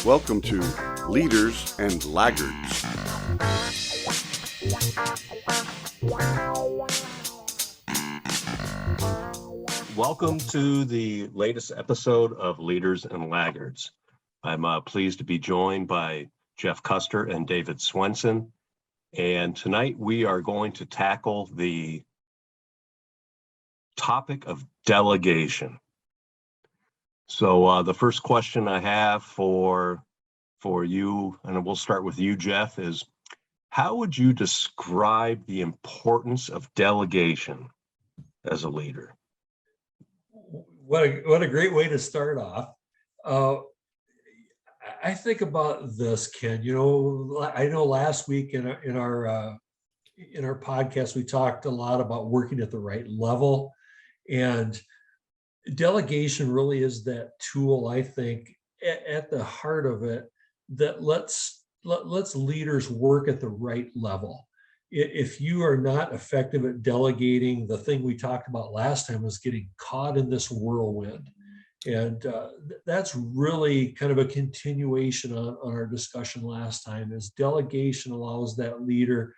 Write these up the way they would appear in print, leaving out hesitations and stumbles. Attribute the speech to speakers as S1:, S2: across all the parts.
S1: Welcome to Leaders and Laggards.
S2: Welcome to the latest episode of Leaders and Laggards. I'm pleased to be joined by Jeff Custer and David Swenson. And tonight we are going to tackle the topic of delegation. So the first question I have for you, and we'll start with you, Jeff, is how would you describe the importance of delegation as a leader?
S3: What a great way to start off. I think about this, Ken. You know, I know last week in our podcast we talked a lot about working at the right level, and delegation really is that tool, I think, at the heart of it that lets leaders work at the right level. If you are not effective at delegating, the thing we talked about last time is getting caught in this whirlwind. And that's really kind of a continuation on our discussion last time, is delegation allows that leader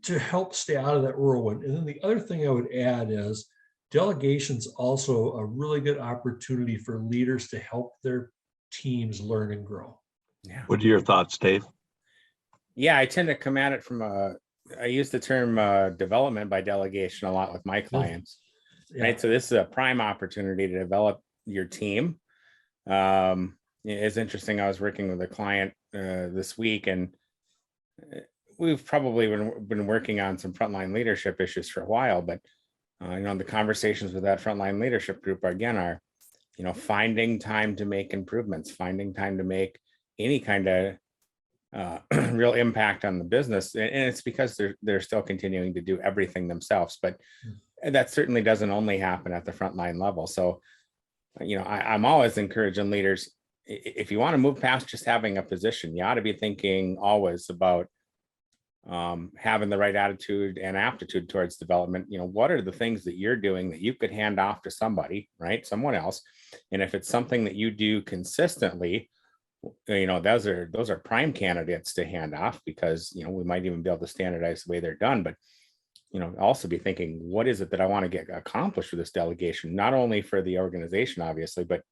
S3: to help stay out of that whirlwind. And then the other thing I would add is delegation's also a really good opportunity for leaders to help their teams learn and grow.
S2: Yeah. What are your thoughts, Dave?
S4: Yeah, I tend to come at it from I use the term development by delegation a lot with my clients, right? So this is a prime opportunity to develop your team. It's interesting. I was working with a client this week, and we've probably been working on some frontline leadership issues for a while, but the conversations with that frontline leadership group again are, finding time to make improvements, finding time to make any kind of real impact on the business. And it's because they're still continuing to do everything themselves, but that certainly doesn't only happen at the frontline level. So, I'm always encouraging leaders, if you want to move past just having a position, you ought to be thinking always about having the right attitude and aptitude towards development. What are the things that you're doing that you could hand off to somebody, right? Someone else. And if it's something that you do consistently, those are prime candidates to hand off, because, we might even be able to standardize the way they're done, but, also be thinking, what is it that I want to get accomplished with this delegation? Not only for the organization, obviously, but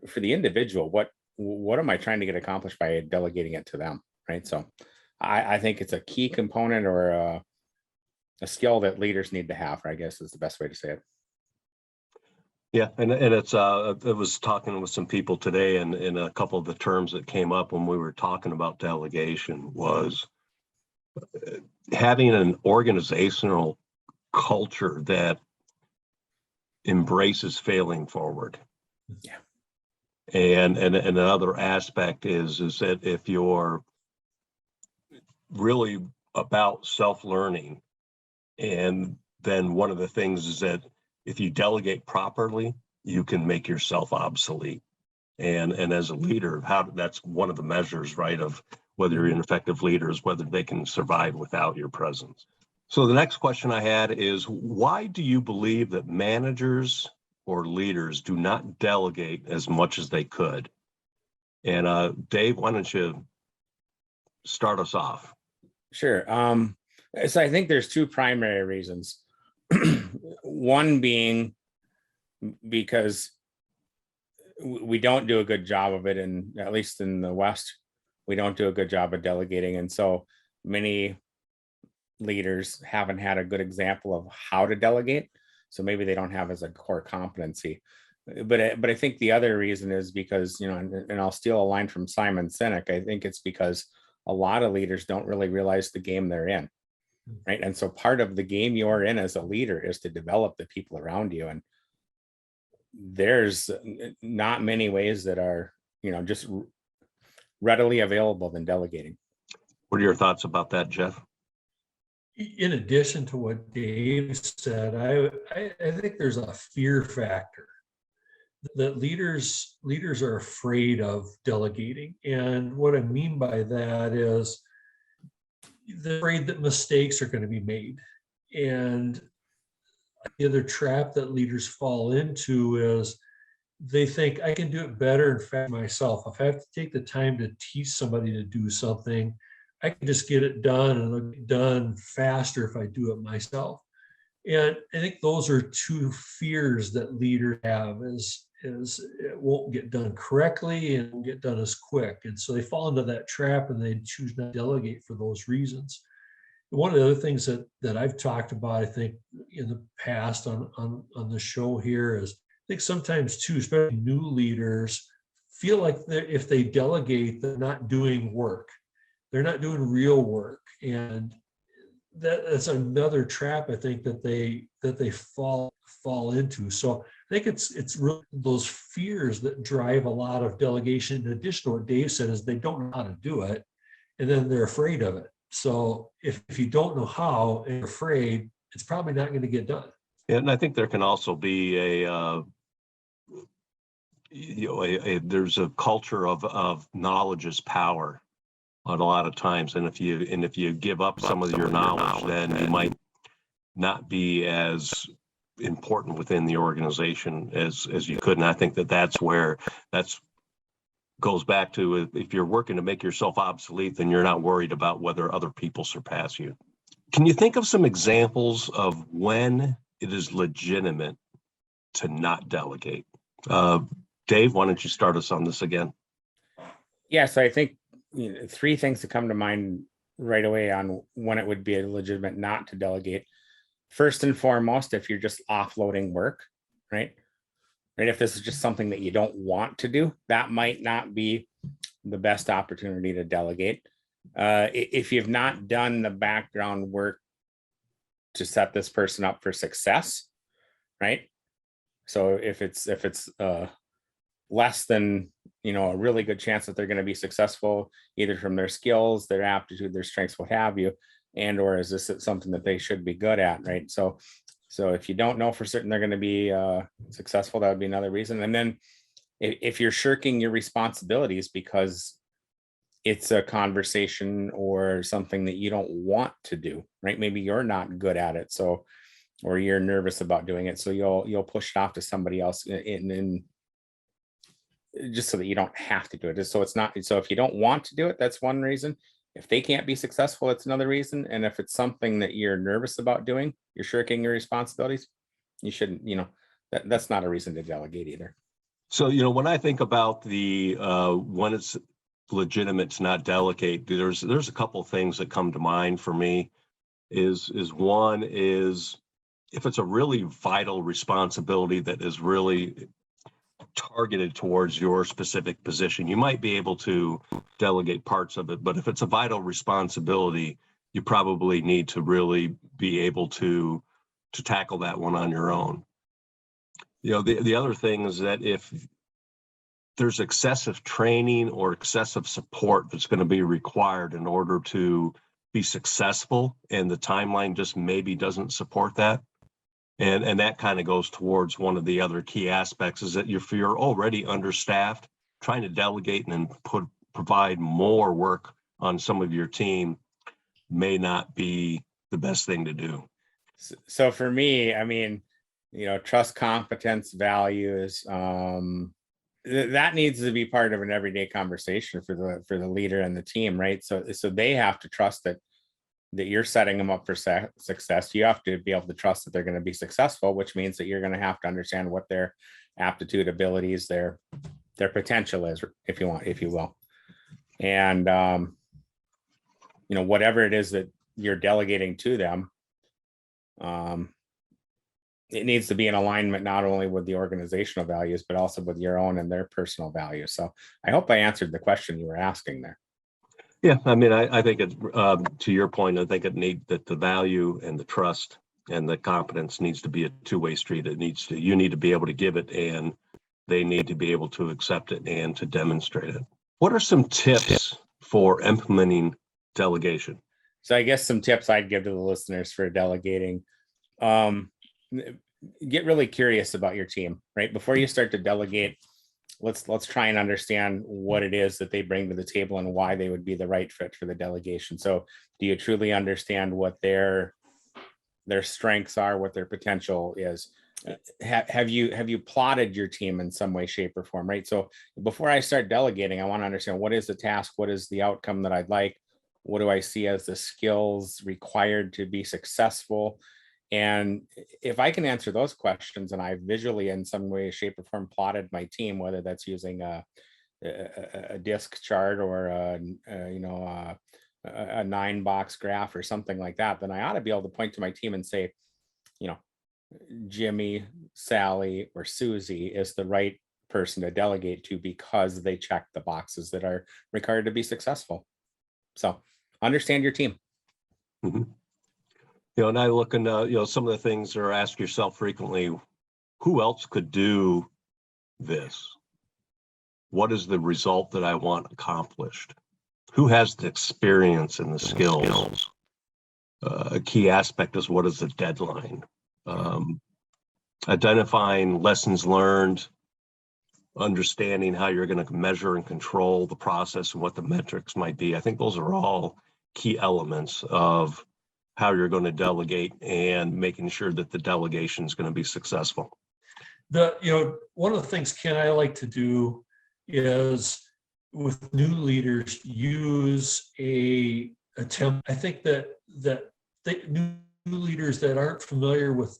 S4: for the individual. What am I trying to get accomplished by delegating it to them, right? So I think it's a key component, or a skill that leaders need to have, I guess is the best way to say it.
S2: Yeah, and it's I was talking with some people today, and a couple of the terms that came up when we were talking about delegation was having an organizational culture that embraces failing forward.
S4: Yeah.
S2: And another aspect is that if you're really about self-learning, and then one of the things is that if you delegate properly, you can make yourself obsolete. And as a leader, that's one of the measures, right, of whether you're an effective leader, is whether they can survive without your presence. So the next question I had is, why do you believe that managers or leaders do not delegate as much as they could? And Dave, why don't you start us off?
S4: Sure. So I think there's two primary reasons. One being because we don't do a good job of it, and at least in the West, we don't do a good job of delegating. And so many leaders haven't had a good example of how to delegate. So maybe they don't have as a core competency. But I think the other reason is because, and I'll steal a line from Simon Sinek, I think it's because a lot of leaders don't really realize the game they're in, right? And so part of the game you're in as a leader is to develop the people around you. And there's not many ways that are, just readily available than delegating.
S2: What are your thoughts about that, Jeff?
S3: In addition to what Dave said, I think there's a fear factor that leaders are afraid of delegating. And what I mean by that is they're afraid that mistakes are going to be made. And the other trap that leaders fall into is they think I can do it better and faster myself. If I have to take the time to teach somebody to do something, I can just get it done and it'll get done faster if I do it myself. And I think those are two fears that leaders have is it won't get done correctly and it won't get done as quick. And so they fall into that trap and they choose not to delegate for those reasons. One of the other things that I've talked about, I think, in the past on the show here is I think sometimes too, especially new leaders, feel like if they delegate, they're not doing work. They're not doing real work. And that's another trap I think that they fall into. So I think it's really those fears that drive a lot of delegation. In addition to what Dave said is they don't know how to do it, and then they're afraid of it. So if you don't know how and you're afraid, it's probably not going to get done.
S2: And I think there can also be there's a culture of knowledge is power on a lot of times. And if you give up some of your knowledge, then you might not be as important within the organization as you could. And I think that's goes back to if you're working to make yourself obsolete, then you're not worried about whether other people surpass you. Can you think of some examples of when it is legitimate to not delegate? Dave, why don't you start us on this again?
S4: Yeah, so I think three things that come to mind right away on when it would be legitimate not to delegate. First and foremost, if you're just offloading work, right? If this is just something that you don't want to do, that might not be the best opportunity to delegate. If you've not done the background work to set this person up for success, right? So if it's less than a really good chance that they're going to be successful, either from their skills, their aptitude, their strengths, what have you, and or is this something that they should be good at, right? So if you don't know for certain they're going to be successful, that would be another reason. And then if you're shirking your responsibilities because it's a conversation or something that you don't want to do, right? Maybe you're not good at it, so or you're nervous about doing it, so you'll push it off to somebody else in just so that you don't have to do it. So it's not. So if you don't want to do it, that's one reason. If they can't be successful, it's another reason. And if it's something that you're nervous about doing, you're shirking your responsibilities, you shouldn't, that's not a reason to delegate either.
S2: So, when I think about the when it's legitimate to not delegate, there's a couple of things that come to mind for me. One is if it's a really vital responsibility that is really targeted towards your specific position, you might be able to delegate parts of it. But if it's a vital responsibility, you probably need to really be able to tackle that one on your own. The other thing is that if there's excessive training or excessive support that's going to be required in order to be successful, and the timeline just maybe doesn't support that, and that kind of goes towards one of the other key aspects, is that if you're already understaffed, trying to delegate and then provide more work on some of your team may not be the best thing to do.
S4: So for me, I mean, trust, competence, values, that needs to be part of an everyday conversation for the leader and the team, right? So they have to trust that you're setting them up for success. You have to be able to trust that they're going to be successful, which means that you're going to have to understand what their aptitude, abilities, their potential is, if you will. And whatever it is that you're delegating to them, it needs to be in alignment not only with the organizational values, but also with your own and their personal values. So I hope I answered the question you were asking there.
S2: Yeah, I mean, I think it, to your point, I think that the value and the trust and the competence needs to be a two-way street. You need to be able to give it, and they need to be able to accept it and to demonstrate it. What are some tips for implementing delegation?
S4: So I guess some tips I'd give to the listeners for delegating. Get really curious about your team, right? Before you start to delegate, let's try and understand what it is that they bring to the table and why they would be the right fit for the delegation. So do you truly understand what their their strengths are, what their potential is. Have you plotted your team in some way, shape, or form, right? So before I start delegating, I want to understand what is the task, what is the outcome that I'd like, what do I see as the skills required to be successful? And if I can answer those questions, and I visually in some way, shape, or form plotted my team, whether that's using a disc chart or a 9-box graph or something like that, then I ought to be able to point to my team and say, Jimmy, Sally, or Susie is the right person to delegate to because they check the boxes that are required to be successful. So understand your team.
S2: Mhm. And I look in, some of the things are ask yourself frequently, who else could do this? What is the result that I want accomplished? Who has the experience and the skills? A key aspect is what is the deadline? Identifying lessons learned, understanding how you're going to measure and control the process and what the metrics might be. I think those are all key elements of how you're going to delegate and making sure that the delegation is going to be successful.
S3: One of the things, Ken, I like to do is with new leaders use a template. I think that new leaders that aren't familiar with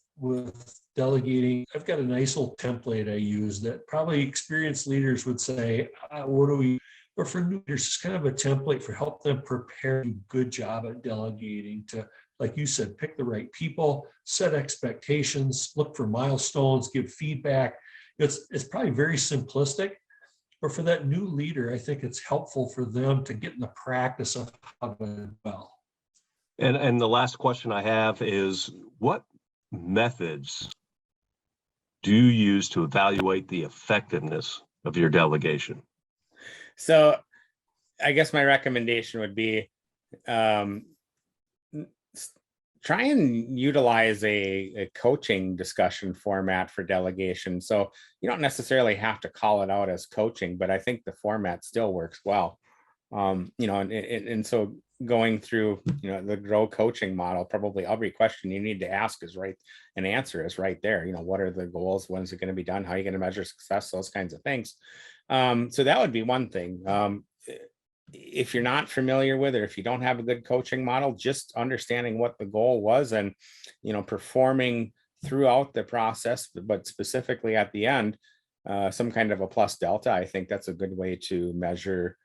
S3: delegating, I've got a nice little template I use that probably experienced leaders would say, what do we, or for new leaders, it's kind of a template for help them prepare, do a good job at delegating to, like you said, pick the right people, set expectations, look for milestones, give feedback. It's probably very simplistic, but for that new leader, I think it's helpful for them to get in the practice of how to do well.
S2: And the last question I have is, what methods do you use to evaluate the effectiveness of your delegation?
S4: So I guess my recommendation would be try and utilize a coaching discussion format for delegation. So you don't necessarily have to call it out as coaching, but I think the format still works well. And so going through, the GROW coaching model, probably every question you need to ask is right, and answer is right there. What are the goals? When is it going to be done? How are you going to measure success? Those kinds of things. So that would be one thing. If you're not familiar with it, if you don't have a good coaching model, just understanding what the goal was and, performing throughout the process, but specifically at the end, some kind of a plus delta. I think that's a good way to measure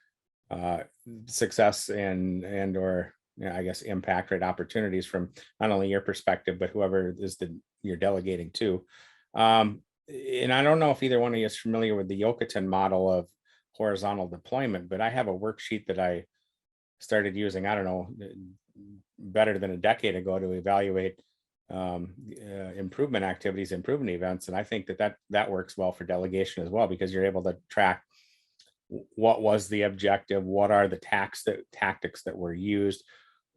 S4: success and or I guess impact, right, opportunities from not only your perspective, but whoever is you're delegating to. And I don't know if either one of you is familiar with the Yokoten model of horizontal deployment, but I have a worksheet that I started using, I don't know, better than a decade ago to evaluate improvement activities, improvement events. And I think that works well for delegation as well, because you're able to track what was the objective, what are the tactics that were used,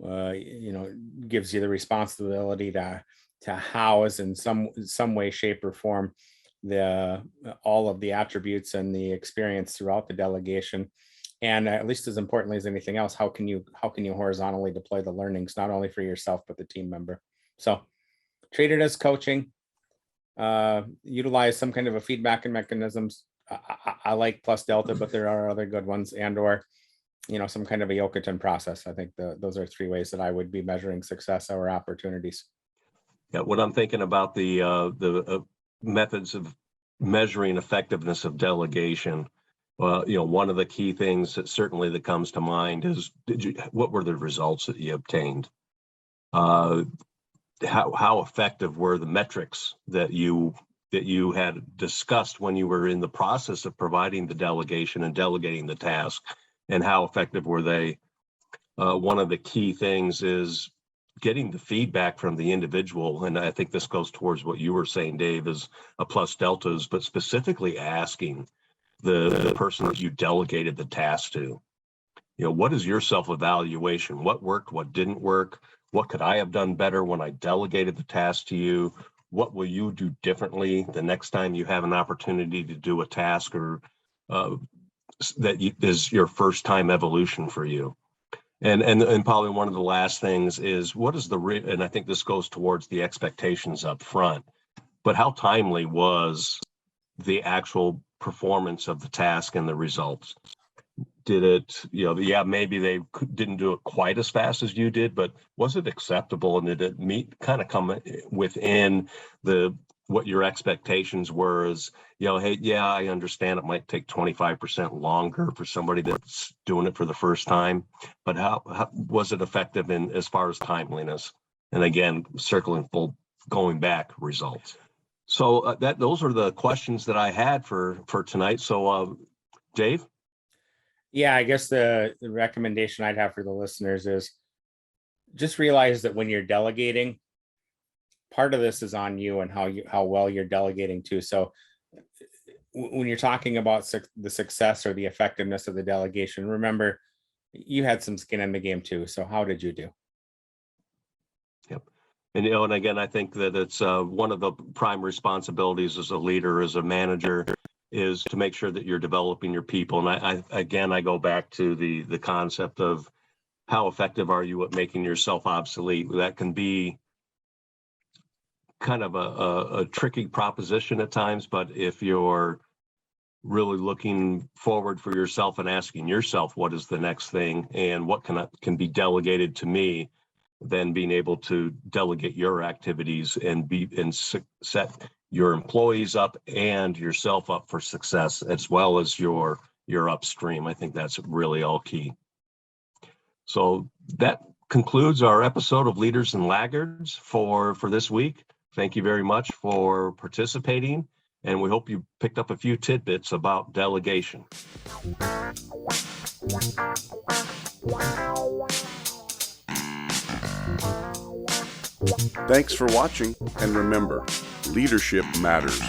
S4: gives you the responsibility to house in some way, shape, or form all of the attributes and the experience throughout the delegation. And at least as importantly as anything else, how can you horizontally deploy the learnings, not only for yourself, but the team member? So treat it as coaching, utilize some kind of a feedback and mechanisms. I like plus delta, but there are other good ones, and or some kind of a Yokoten process. I think those are 3 ways that I would be measuring success or opportunities.
S2: Yeah, what I'm thinking about the methods of measuring effectiveness of delegation. One of the key things that comes to mind is, what were the results that you obtained? How effective were the metrics that you had discussed when you were in the process of providing the delegation and delegating the task, and how effective were they? One of the key things is getting the feedback from the individual. And I think this goes towards what you were saying, Dave, is a plus deltas, but specifically asking the person that you delegated the task to, what is your self-evaluation? What worked, what didn't work? What could I have done better when I delegated the task to you? What will you do differently the next time you have an opportunity to do a task, or that is your first time evolution for you? And probably one of the last things is what is and I think this goes towards the expectations up front, but how timely was the actual performance of the task and the results? Did it, maybe they didn't do it quite as fast as you did, but was it acceptable, and did it come within what your expectations were? As hey, yeah, I understand it might take 25% longer for somebody that's doing it for the first time, but how was it effective in as far as timeliness? And again, going back results. So those are the questions that I had for tonight. So Dave?
S4: Yeah, I guess the recommendation I'd have for the listeners is just realize that when you're delegating, part of this is on you and how well you're delegating to. So when you're talking about the success or the effectiveness of the delegation, remember you had some skin in the game too. So how did you do?
S2: Yep. And again, I think that it's one of the prime responsibilities as a leader, as a manager, is to make sure that you're developing your people. And I go back to the concept of how effective are you at making yourself obsolete. That can be kind of a tricky proposition at times, but if you're really looking forward for yourself and asking yourself, what is the next thing and what can be delegated to me, then being able to delegate your activities and set your employees up and yourself up for success, as well as your upstream. I think that's really all key. So that concludes our episode of Leaders and Laggards for this week. Thank you very much for participating, and we hope you picked up a few tidbits about delegation.
S1: Thanks for watching, and remember, leadership matters.